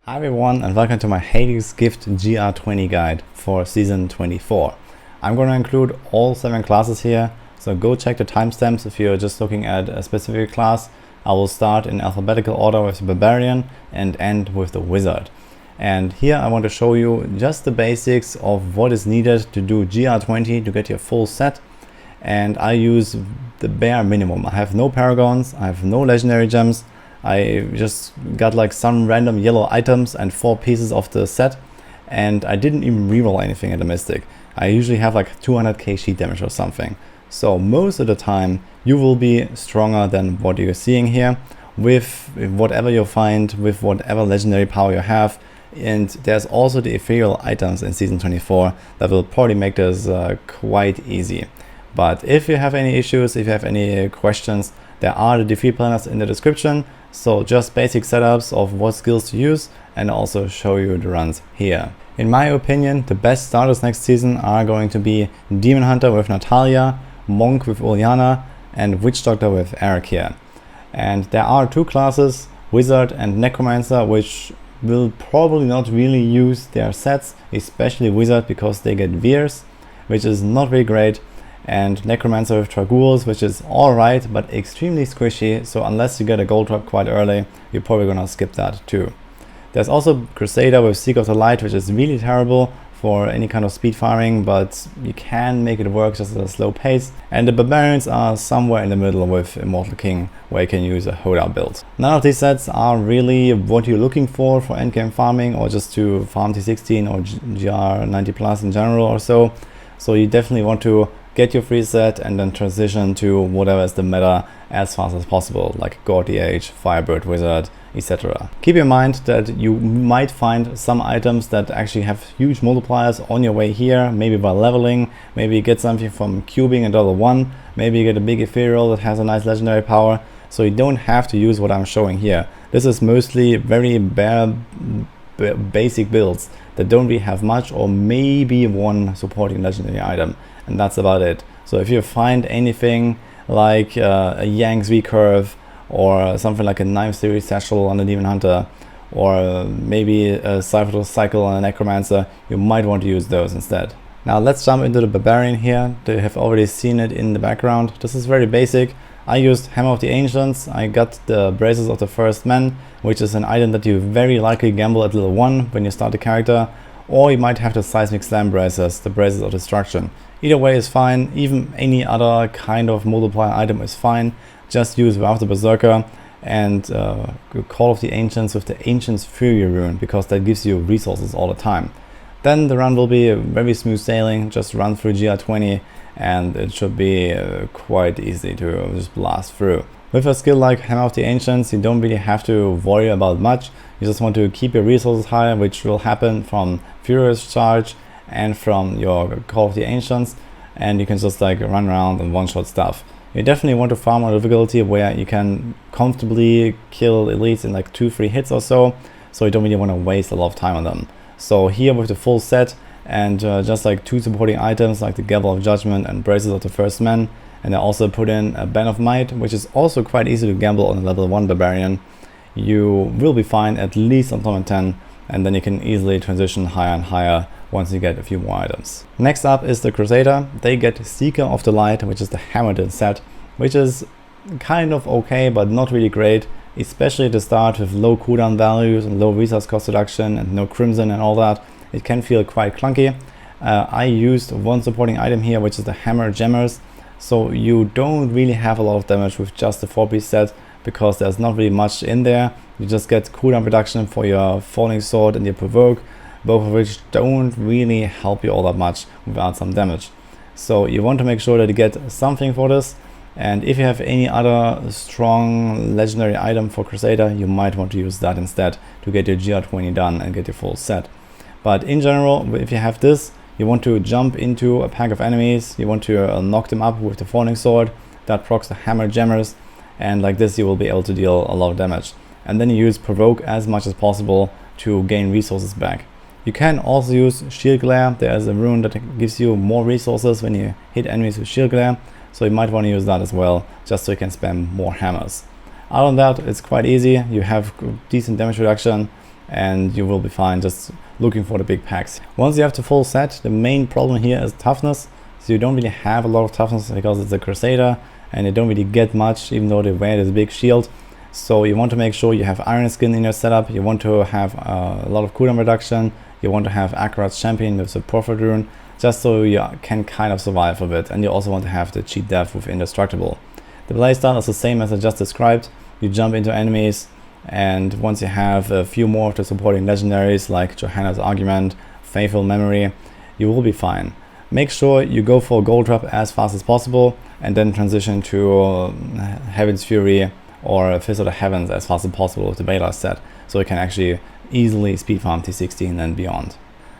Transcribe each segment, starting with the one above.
Hi everyone and welcome to my Hades Gift GR20 guide for Season 24. I'm going to include all 7 classes here, so go check the timestamps if you're just looking at a specific class. I will start in alphabetical order with the Barbarian and end with the Wizard. And here I want to show you just the basics of what is needed to do GR20 to get your full set. And I use the bare minimum. I have no paragons, I have no legendary gems. I just got like some random yellow items and 4 pieces of the set, and I didn't even reroll anything in the Mystic. I usually have like 200k sheet damage or something. So most of the time you will be stronger than what you're seeing here with whatever you find, with whatever legendary power you have. And there's also the ethereal items in Season 24 that will probably make this quite easy. But if you have any issues, if you have any questions, there are the defeat planners in the description. So just basic setups of what skills to use and also show you the runs here. In my opinion, the best starters next season are going to be Demon Hunter with Natalia, Monk with Uliana, and Witch Doctor with Eric here. And there are 2 classes, Wizard and Necromancer, which will probably not really use their sets, especially Wizard because they get Veers, which is not very great. And Necromancer with Dragules, which is alright but extremely squishy, so unless you get a gold drop quite early, you're probably gonna skip that too. There's also Crusader with Seek of the Light, which is really terrible for any kind of speed farming, but you can make it work just at a slow pace. And the Barbarians are somewhere in the middle with Immortal King, where you can use a Hoda build. None of these sets are really what you're looking for endgame farming, or just to farm T16 or GR90 plus in general or so. So you definitely want to get your free set and then transition to whatever is the meta as fast as possible, like God DH, Firebird Wizard, etc. Keep in mind that you might find some items that actually have huge multipliers on your way here, maybe by leveling, maybe you get something from cubing at level 1, maybe you get a big ethereal that has a nice legendary power, so you don't have to use what I'm showing here. This is mostly very bare basic builds that don't really have much, or maybe one supporting legendary item, and that's about it. So if you find anything like a Yang's recurve, or something like a 9th series satchel on the Demon Hunter, or maybe a Cypher cycle on a Necromancer, you might want to use those instead. Now let's jump into the Barbarian here. They have already seen it in the background. This is very basic. I used Hammer of the Ancients. I got the Braces of the First Men, which is an item that you very likely gamble at level 1 when you start the character, or you might have the Seismic Slam Braces, the Braces of Destruction. Either way is fine, even any other kind of multiplier item is fine. Just use Wrath of the Berserker and Call of the Ancients with the Ancients Fury rune, because that gives you resources all the time. Then the run will be very smooth sailing, just run through GR20 and it should be quite easy to just blast through. With a skill like Hammer of the Ancients, you don't really have to worry about much. You just want to keep your resources high, which will happen from Furious Charge and from your Call of the Ancients, and you can just like run around and one-shot stuff. You definitely want to farm on difficulty where you can comfortably kill elites in like 2-3 hits or so, so you don't really want to waste a lot of time on them. So here with the full set and just like 2 supporting items like the Gavel of Judgment and Braces of the First Men, and I also put in a Band of Might, which is also quite easy to gamble on a level 1 Barbarian. You will be fine at least on Torment 10, and then you can easily transition higher and higher once you get a few more items. Next up is the Crusader. They get Seeker of the Light, which is the Hammered set, which is kind of okay but not really great, especially to start with low cooldown values and low resource cost reduction and no Crimson and all that. It can feel quite clunky. I used one supporting item here, which is the Hammer Gemmers, so you don't really have a lot of damage with just the 4-piece set, because there's not really much in there. You just get cooldown reduction for your Falling Sword and your Provoke, both of which don't really help you all that much without some damage. So you want to make sure that you get something for this, and if you have any other strong legendary item for Crusader, you might want to use that instead to get your GR20 done and get your full set. But in general, if you have this, you want to jump into a pack of enemies, you want to knock them up with the Falling Sword, that procs the Hammer Gemmers, and like this you will be able to deal a lot of damage. And then you use Provoke as much as possible to gain resources back. You can also use Shield Glare. There is a rune that gives you more resources when you hit enemies with Shield Glare, so you might want to use that as well, just so you can spam more hammers. Other than that, it's quite easy. You have decent damage reduction, and you will be fine just looking for the big packs. Once you have the full set, the main problem here is toughness. So you don't really have a lot of toughness because it's a Crusader and you don't really get much even though they wear this big shield. So you want to make sure you have Iron Skin in your setup, you want to have a lot of cooldown reduction, you want to have Accurate's Champion with the Prophet Rune, just so you can kind of survive a bit, and you also want to have the cheat death with Indestructible. The playstyle is the same as I just described. You jump into enemies, and once you have a few more of the supporting legendaries like Johanna's Argument, Faithful Memory, you will be fine. Make sure you go for a gold drop as fast as possible and then transition to Heaven's Fury or Fist of the Heavens as fast as possible with the beta set, so you can actually easily speed farm T16 and beyond.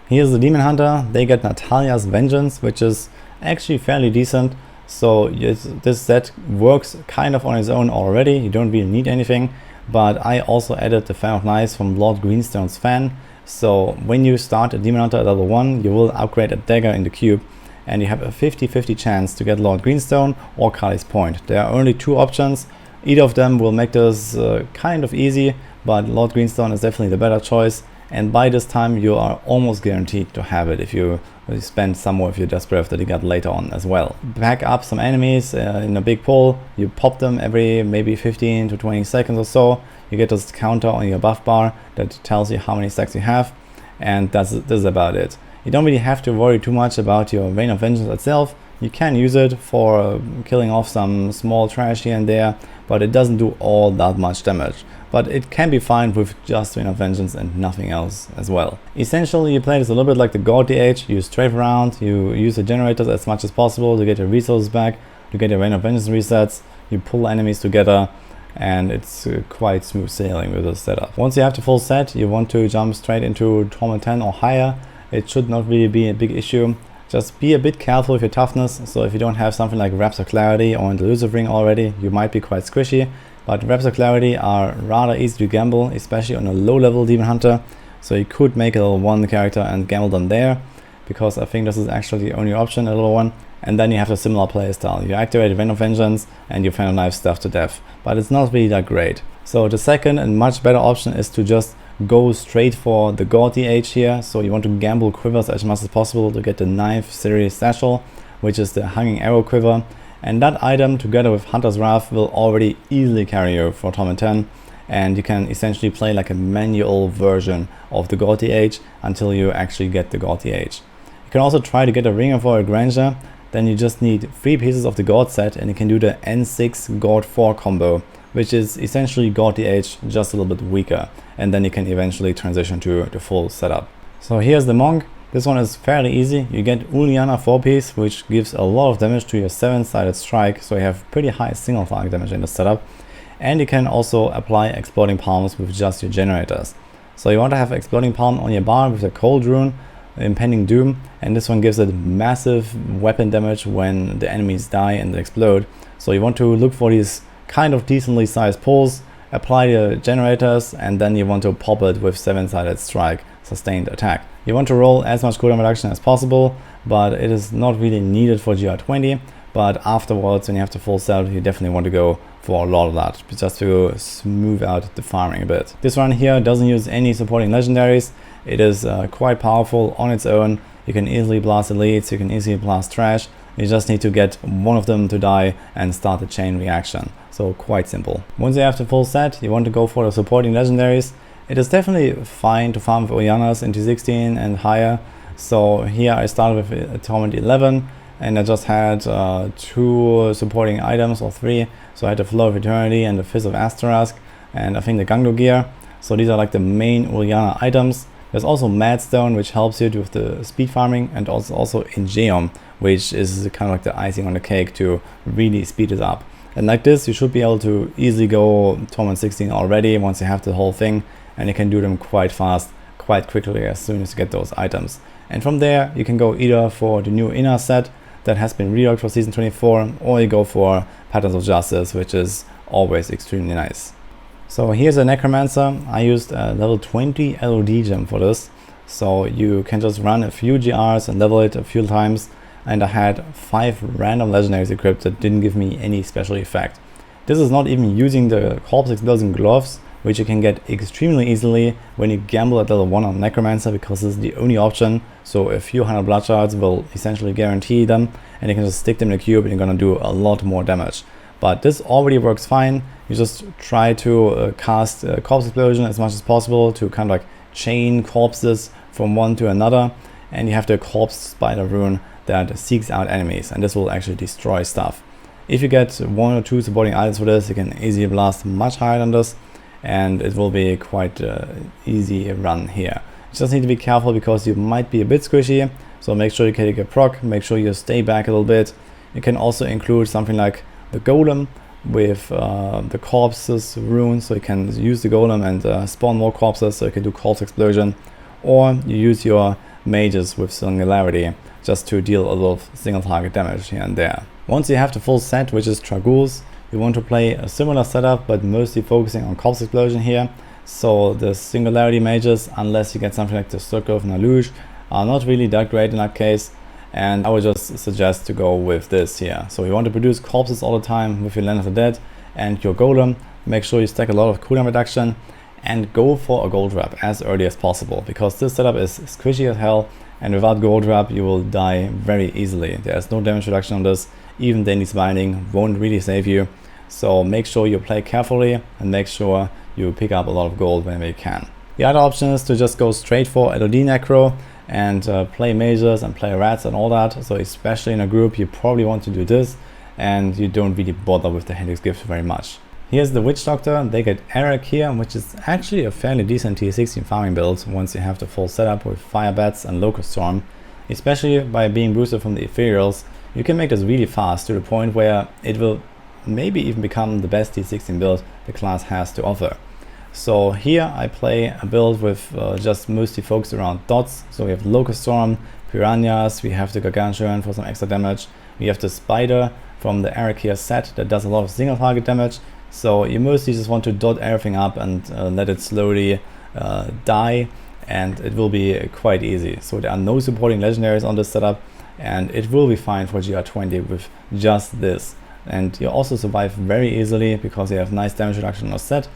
Here's the Demon Hunter. They get Natalia's Vengeance, which is actually fairly decent. So this set works kind of on its own already, you don't really need anything, but I also added the Fan of Knives from Lord Greenstone's Fan. So when you start a Demon Hunter at level 1, you will upgrade a dagger in the cube, and you have a 50-50 chance to get Lord Greenstone or Kali's Point. There are only two options. Either of them will make this kind of easy, but Lord Greenstone is definitely the better choice, and by this time you are almost guaranteed to have it if you spend some more of your Death Breath that you got later on as well. Back up some enemies in a big pull, you pop them every maybe 15 to 20 seconds or so. You get this counter on your buff bar that tells you how many stacks you have, and this is about it. You don't really have to worry too much about your Rain of Vengeance itself. You can use it for killing off some small trash here and there, but it doesn't do all that much damage. But it can be fine with just Rain of Vengeance and nothing else as well. Essentially, you play this a little bit like the God DH. You strafe around, you use the generators as much as possible to get your resources back, to get your Rain of Vengeance resets, you pull enemies together, and it's quite smooth sailing with this setup. Once you have the full set, you want to jump straight into Torment 10 or higher. It should not really be a big issue. Just be a bit careful with your toughness, so if you don't have something like Wraps of Clarity or an Elusive Ring already, you might be quite squishy, but Wraps of Clarity are rather easy to gamble, especially on a low level Demon Hunter, so you could make a level 1 character and gamble them there, because I think this is actually the only option at level 1, and then you have a similar playstyle. You activate Rain of Vengeance and you Fan of Knives stuff to death, but it's not really that great. So the second and much better option is to just go straight for the God DH here. So you want to gamble quivers as much as possible to get the 9th series satchel, which is the Hanging Arrow quiver, and that item together with Hunter's Wrath will already easily carry you for Torment 10, and you can essentially play like a manual version of the God DH until you actually get the God DH. You can also try to get a Ring of Royal Grandeur. Then you just need 3 pieces of the God set and you can do the N6 God 4 combo, which is essentially God DH just a little bit weaker, and then you can eventually transition to the full setup. So here's the Monk. This one is fairly easy. You get Uliana 4-piece, which gives a lot of damage to your 7-sided strike, so you have pretty high single target damage in the setup. And you can also apply Exploding Palms with just your generators. So you want to have Exploding Palm on your bar with a Cold Rune, Impending Doom, and this one gives it massive weapon damage when the enemies die and explode. So you want to look for these kind of decently sized pulls, apply the generators, and then you want to pop it with 7-sided strike, sustained attack. You want to roll as much cooldown reduction as possible, but it is not really needed for GR20, but afterwards when you have the full set, you definitely want to go for a lot of that, just to smooth out the farming a bit. This run here doesn't use any supporting legendaries. It is quite powerful on its own. You can easily blast elites, you can easily blast trash. You just need to get one of them to die and start the chain reaction. So quite simple. Once you have the full set, you want to go for the supporting legendaries. It is definitely fine to farm with Orianas in T16 and higher. So here I started with Torment 11 and I just had 2 supporting items or 3. So I had the Flow of Eternity and the Fist of Astarask and I think the Gangdo gear. So these are like the main Oriana items. There's also Madstone, which helps you with the speed farming, and also Ingeum, which is kind of like the icing on the cake to really speed it up. And like this, you should be able to easily go Torment 16 already once you have the whole thing, and you can do them quite fast, quite quickly as soon as you get those items. And from there, you can go either for the new inner set that has been reworked for Season 24, or you go for Patterns of Justice, which is always extremely nice. So here's a Necromancer. I used a level 20 LOD gem for this. So you can just run a few GRs and level it a few times. And I had 5 random legendaries equipped that didn't give me any special effect. This is not even using the Corpse Explosion gloves, which you can get extremely easily when you gamble at level 1 on Necromancer, because this is the only option. So a few hundred blood shards will essentially guarantee them, and you can just stick them in the cube and you're gonna do a lot more damage. But this already works fine. You just try to cast Corpse Explosion as much as possible to kind of like chain corpses from one to another, and you have the Corpse Spider rune that seeks out enemies, and this will actually destroy stuff. If you get 1 or 2 supporting items for this, you can easily blast much higher than this, and it will be quite easy run here. You just need to be careful because you might be a bit squishy, so make sure you take a proc, make sure you stay back a little bit. You can also include something like the Golem with the Corpses rune, so you can use the Golem and spawn more corpses, so you can do Corpse Explosion, or you use your mages with Singularity just to deal a lot of single target damage here and there. Once you have the full set, which is Dragoons, you want to play a similar setup, but mostly focusing on Corpse Explosion here. So the Singularity mages, unless you get something like the Circle of Naluge, are not really that great in that case, and I would just suggest to go with this here. So you want to produce corpses all the time with your Land of the Dead and your Golem. Make sure you stack a lot of cooldown reduction and go for a gold wrap as early as possible, because this setup is squishy as hell, and without gold wrap you will die very easily. There's no damage reduction on this. Even Dandy's Binding won't really save you, so make sure you play carefully and make sure you pick up a lot of gold whenever you can. The other option is to just go straight for LOD Necro and play mages and play rats and all that. So especially in a group you probably want to do this, and you don't really bother with the Haedrig's Gift very much. Here's the Witch Doctor. They get Haedrig here, which is actually a fairly decent tier 16 farming build once you have the full setup with Fire Bats and Locust Storm. Especially by being boosted from the Ethereals, you can make this really fast to the point where it will maybe even become the best tier 16 build the class has to offer. So here I play a build with just mostly focused around dots. So we have Locust Storm, Piranhas, we have the Gargantuan for some extra damage, we have the Spider from the Haedrig here set that does a lot of single target damage. So you mostly just want to dot everything up and let it slowly die, and it will be quite easy. So there are no supporting legendaries on this setup, and it will be fine for GR20 with just this. And you also survive very easily because you have nice damage reduction on a set,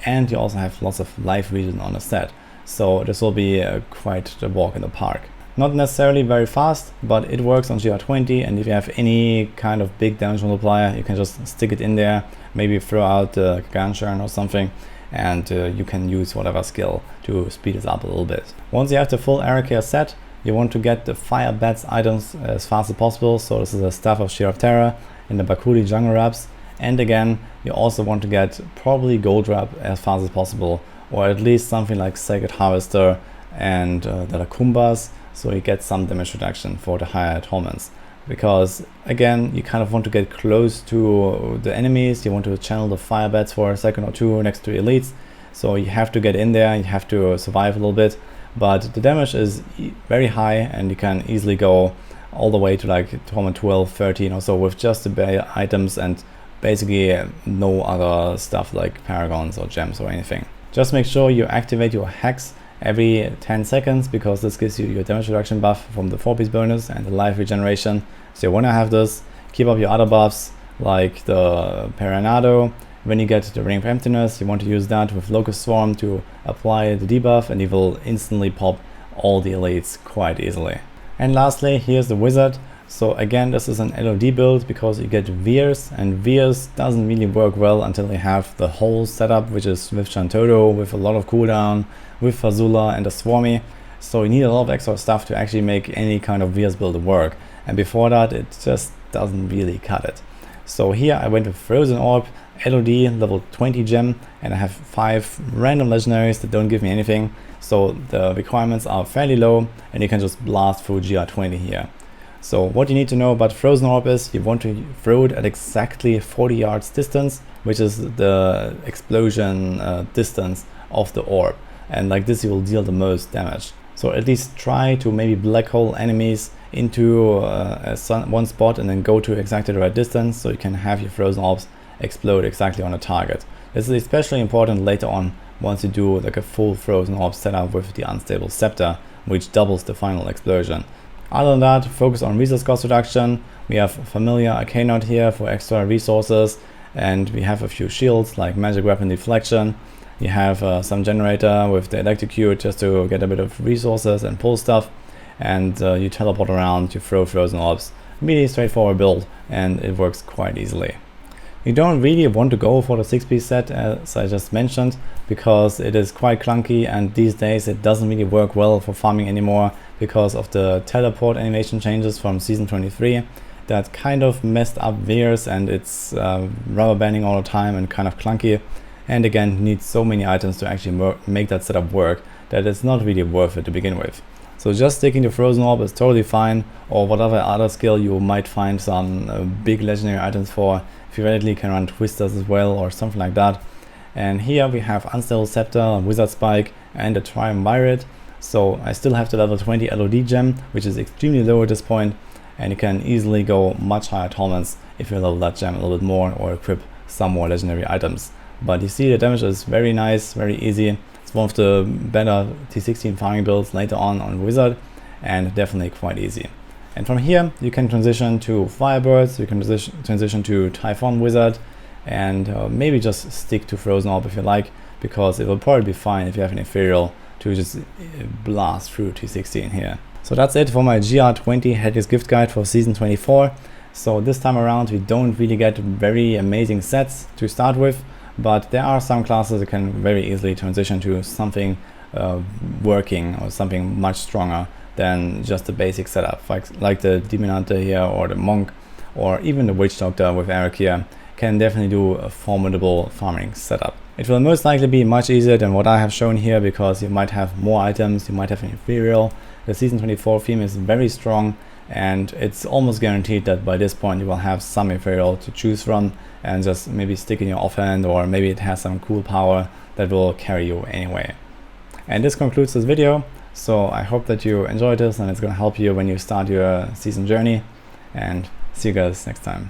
and you also have lots of life regen on a set. So this will be quite the walk in the park. Not necessarily very fast, but it works on GR20, and if you have any kind of big damage multiplier, you can just stick it in there, maybe throw out the Gargantuan or something, and you can use whatever skill to speed this up a little bit. Once you have the full Haedrig here set, you want to get the Fire Bats items as fast as possible. So this is a Staff of Sheer of Terror and the Bakuli Jungle Wraps. And again, you also want to get probably Gold Wrap as fast as possible, or at least something like Sacred Harvester and the Lakumbas, so you get some damage reduction for the higher torments. Because again, you kind of want to get close to the enemies, you want to channel the Fire Bats for a second or two next to elites, so you have to get in there, you have to survive a little bit, but the damage is very high, and you can easily go all the way to like torment 12, 13 or so with just the bare items and basically no other stuff like paragons or gems or anything. Just make sure you activate your hacks every 10 seconds, because this gives you your damage reduction buff from the 4-piece bonus and the life regeneration. So you want to have this. Keep up your other buffs like the Perenado. When you get the Ring of Emptiness, you want to use that with Locust Swarm to apply the debuff, and you will instantly pop all the elites quite easily. And lastly, here's the Wizard. So again, this is an LOD build because you get Veers, and Veers doesn't really work well until you have the whole setup, which is with Chantodo, with a lot of cooldown, with Fazula and the Swarmy. So you need a lot of extra stuff to actually make any kind of Veers build work. And before that, it just doesn't really cut it. So here I went with Frozen Orb, LOD, level 20 gem, and I have 5 random legendaries that don't give me anything. So the requirements are fairly low, and you can just blast through GR20 here. So what you need to know about Frozen Orb is you want to throw it at exactly 40 yards distance, which is the explosion distance of the orb. And like this you will deal the most damage. So at least try to maybe black hole enemies into one spot and then go to exactly the right distance, so you can have your Frozen Orbs explode exactly on a target. This is especially important later on once you do like a full Frozen Orb setup with the Unstable Scepter, which doubles the final explosion. Other than that, focus on resource cost reduction. We have Familiar Arcanoid here for extra resources, and we have a few shields like Magic Weapon Deflection. You have some generator with the electrocute just to get a bit of resources and pull stuff, and you teleport around, you throw frozen orbs. Really straightforward build, and it works quite easily. You don't really want to go for the 6-piece set, as I just mentioned, because it is quite clunky, and these days it doesn't really work well for farming anymore because of the teleport animation changes from season 23 that kind of messed up Veers, and it's rubber banding all the time and kind of clunky, and again needs so many items to actually make that setup work that it's not really worth it to begin with. So just sticking to Frozen Orb is totally fine, or whatever other skill you might find some big legendary items for. Theoretically can run Twisters as well or something like that. And here we have Unstable Scepter, Wizard Spike and a Triumvirate. So I still have the level 20 LOD gem, which is extremely low at this point, and you can easily go much higher torments if you level that gem a little bit more or equip some more legendary items. But you see the damage is very nice, very easy. It's one of the better T16 farming builds later on Wizard, and definitely quite easy. And from here you can transition to Firebirds, you can transition to Typhon Wizard, and maybe just stick to Frozen Orb if you like, because it will probably be fine if you have an Ethereal to just blast through T16 here. So that's it for my GR20 Haedrig's Gift Guide for Season 24. So this time around we don't really get very amazing sets to start with, but there are some classes that can very easily transition to something working or something much stronger than just the basic setup, like the Demon Hunter here, or the Monk, or even the Witch Doctor with Eric here, can definitely do a formidable farming setup. It will most likely be much easier than what I have shown here, because you might have more items, you might have an Ethereal. The Season 24 theme is very strong, and it's almost guaranteed that by this point you will have some Ethereal to choose from, and just maybe stick in your offhand, or maybe it has some cool power that will carry you anyway. And this concludes this video. So I hope that you enjoyed this and it's going to help you when you start your season journey, and see you guys next time.